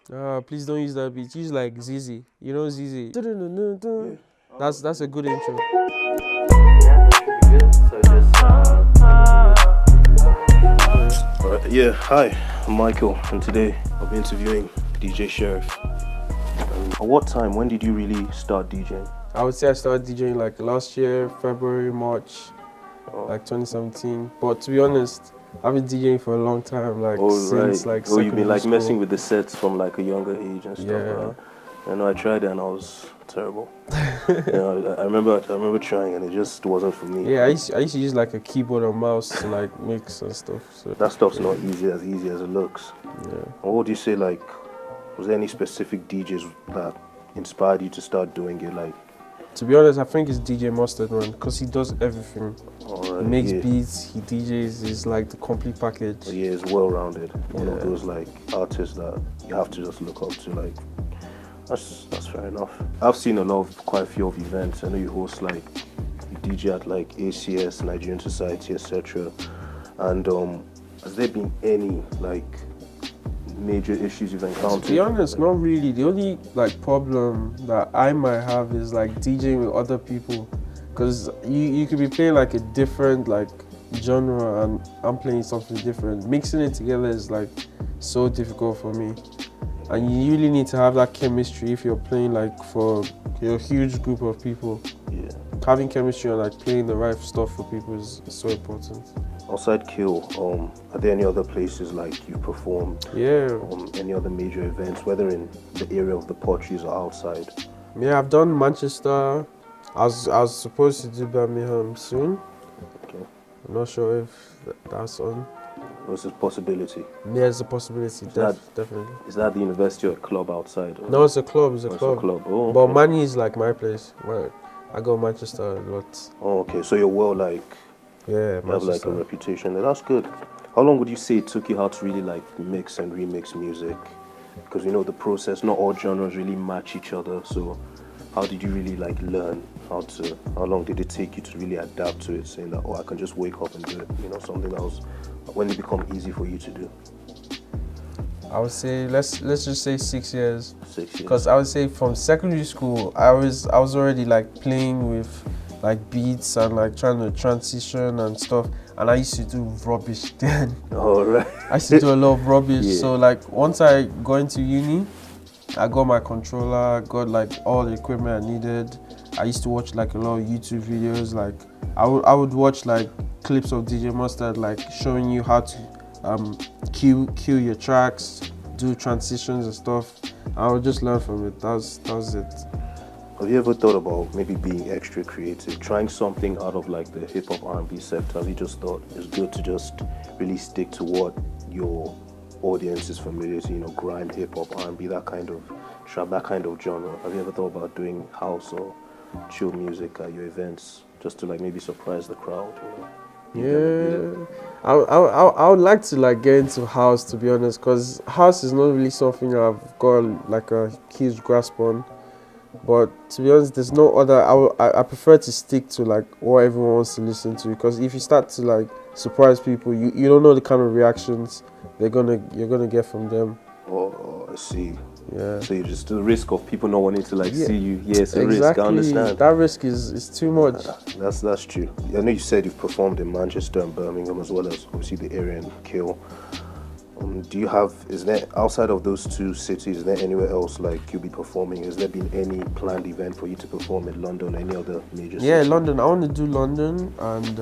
Please don't use that beat. Use like Zizi. You know Zizi. Yeah. That's a good intro. Yeah, that should be good. So just Alright, yeah, hi, I'm Michael, and today I'll be interviewing DJ Sheriff. At what time, when did you really start DJing? I would say I started DJing like last year, February, March, like 2017. But to be honest, I've been DJing for a long time, like since like secondary you've been like school. messing with the sets from like a younger age and stuff. Yeah. I know I tried it and I was terrible. I remember trying and it just wasn't for me. Yeah, I used to use like a keyboard and mouse to like mix and stuff. So that stuff's not easy as it looks. yeah. And what would you say, like, was there any specific DJs that inspired you to start doing it? Like, To be honest, I think it's DJ Mustard, man, because he does everything. Alright, He makes yeah. beats, he DJs, he's like the complete package. But yeah, it's well-rounded. One of Yeah. those like artists that you have to just look up to. Like, that's fair enough. I've seen quite a few of events. I know you host like you DJ at like ACS, Nigerian Society, etc. And has there been any like major issues you've encountered? To be honest, not really. The only like problem that I might have is like DJing with other people, because you could be playing like a different like genre and I'm playing something different. Mixing it together is like so difficult for me, and you really need to have that chemistry if you're playing like for a huge group of people. Yeah. Having chemistry and like playing the right stuff for people is so important. Outside Keele, are there any other places like you performed? Yeah. Any other major events, whether in the area of the Portuguese or outside? Yeah, I've done Manchester. I was supposed to do Birmingham soon. Okay. I'm not sure if that's on. What's the possibility? Yeah, there's a possibility, definitely. Is that the university or a club outside? Or? No, it's a club. It's a Oh, club. It's a club. Oh, But okay. Mani is like my place. Where I go Manchester a lot. Oh, okay. So you're well, like, Yeah, you have like a reputation. That's good. How long would you say it took you how to really like mix and remix music? Because you know the process, not all genres really match each other. So how did you really like learn how long did it take you to really adapt to it, saying that, oh, I can just wake up and do it? You know, something that was, when it become easy for you to do? I would say let's just say 6 years. 6 years. Because I would say from secondary school, I was already like playing with like beats and like trying to transition and stuff. And I used to do rubbish then. All right. I used to do a lot of rubbish. Yeah. So like once I got into uni, I got my controller, got like all the equipment I needed. I used to watch like a lot of YouTube videos. Like I would watch like clips of DJ Mustard like showing you how to cue your tracks, do transitions and stuff. I would just learn from it. That was it. Have you ever thought about maybe being extra creative, trying something out of like the hip hop R&B sector? Have you just thought it's good to just really stick to what your audience is familiar to, you know, grime, hip hop, R&B, that kind of trap, that kind of genre? Have you ever thought about doing house or chill music at your events just to like maybe surprise the crowd? You know? Yeah, I would like to like get into house, to be honest, because house is not really something I've got like a huge grasp on. But to be honest, there's no other. I prefer to stick to like what everyone wants to listen to, because if you start to like surprise people, you don't know the kind of reactions you're gonna get from them. Oh, I see. Yeah. So you just the risk of people not wanting to like see you. Yeah, it's a Exactly. risk. I understand. That risk is too much. That's true. I know you said you've performed in Manchester and Birmingham as well as obviously the area in Keele. Is there, outside of those two cities, is there anywhere else like you'll be performing? Has there been any planned event for you to perform in London or any other major city? Yeah, London. I want to do London, and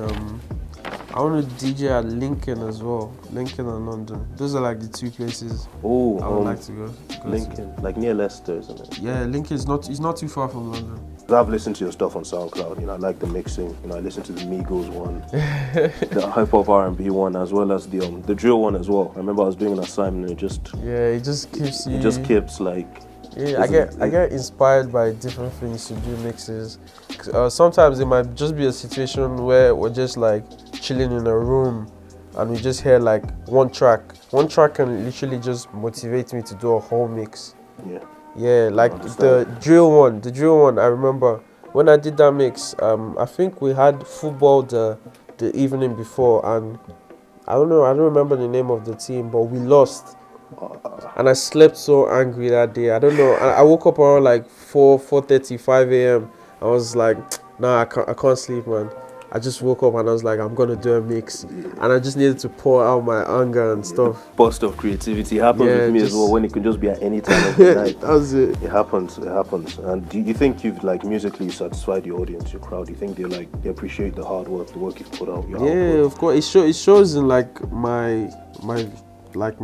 I want to DJ at Lincoln as well. Lincoln and London. Those are like the two places I would like to go Lincoln, like near Leicester, isn't it? Yeah, Lincoln is not too far from London. I've listened to your stuff on SoundCloud. You know, I like the mixing. You know, I listened to the Migos one, the hip hop R&B one, as well as the drill one as well. I remember I was doing an assignment and it just keeps you. it just keeps like. Yeah, I get inspired by different things to do mixes. Sometimes it might just be a situation where we're just like chilling in a room and we just hear like one track. One track can literally just motivate me to do a whole mix. Yeah. Yeah, like the drill one. I remember when I did that mix. I think we had football the evening before, and I don't remember the name of the team, but we lost. And I slept so angry that day. I don't know. I woke up around like 4:35 a.m. I was like, nah, I can't sleep, man. I just woke up and I was like, I'm gonna do a mix, and I just needed to pour out my anger and stuff. Burst of creativity happens with me as well, when it can just be at any time of the night. That was it. It happens. And do you think you've like musically satisfied your audience, your crowd? Do you think they appreciate the hard work, the work you've put out? Your output? Of course. It shows in like my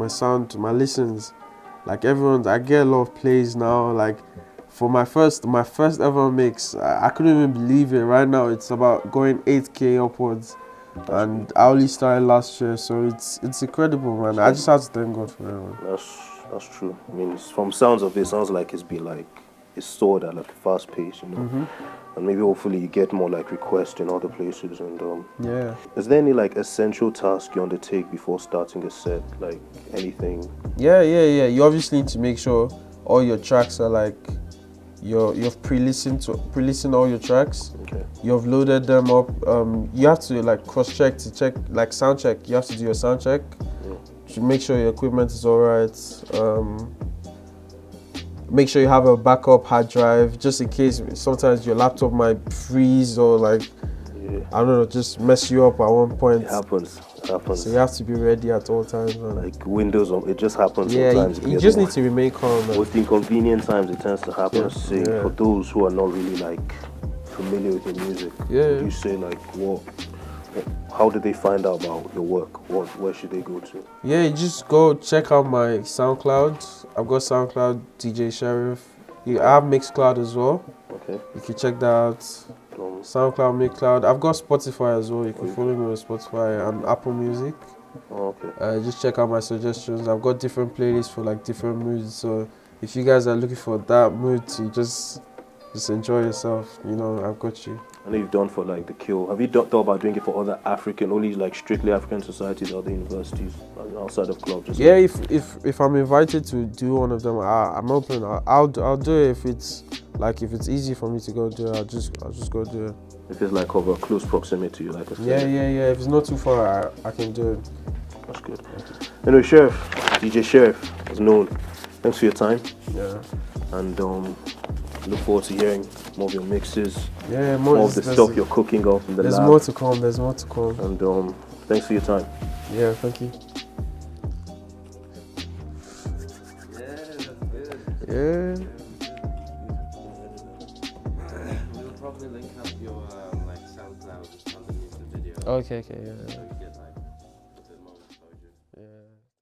sound, my listens. Like everyone, I get a lot of plays now. Like for my first ever mix, I couldn't even believe it. Right now, it's about going 8K upwards, and I only started last year, so it's incredible, man. I just have to thank God for it, man. That's true. I mean, from sounds of it, sounds like it's soared at like a fast pace, you know. Mm-hmm. And maybe hopefully you get more like requests in other places. And yeah. Is there any like essential task you undertake before starting a set? Like anything? Yeah. You obviously need to make sure all your tracks are like you've pre-listened all your tracks. Okay. You've loaded them up. You have to like cross-check to check, like sound check. You have to do your sound check to make sure your equipment is alright. Make sure you have a backup hard drive just in case sometimes your laptop might freeze or like I don't know, just mess you up at one point. It happens. So you have to be ready at all times, man. Like Windows, it just happens sometimes. You just need to remain calm, man. With inconvenient times, it tends to happen. For those who are not really like familiar with your music, would you say like how did they find out about your work? Where should they go to? Yeah, you just go check out my SoundCloud. I've got SoundCloud, DJ Sheriff. I have Mixcloud as well. Okay. You can check that out. SoundCloud, Mixcloud. I've got Spotify as well. You can follow me on Spotify and Apple Music. Okay. Just check out my suggestions. I've got different playlists for like different moods. So if you guys are looking for that mood to just enjoy yourself, you know, I've got you. I know you've done for like the Keele. Have you thought about doing it for other African, only like strictly African societies, other universities outside of clubs? Yeah, if I'm invited to do one of them, I'm open. I'll do it if it's easy for me to go do it. I'll just go do it. If it's like of a close proximity, like I said. Yeah. If it's not too far, I can do it. That's good. Anyway, Sheriff, DJ Sheriff is known. Thanks for your time. Yeah. And look forward to hearing more of your mixes. Yeah, more of the stuff you're cooking up in the lab. There's more to come. And thanks for your time. Yeah, thank you. Yeah, that's good. Yeah. We'll probably link up your like SoundCloud underneath the video. Okay, yeah.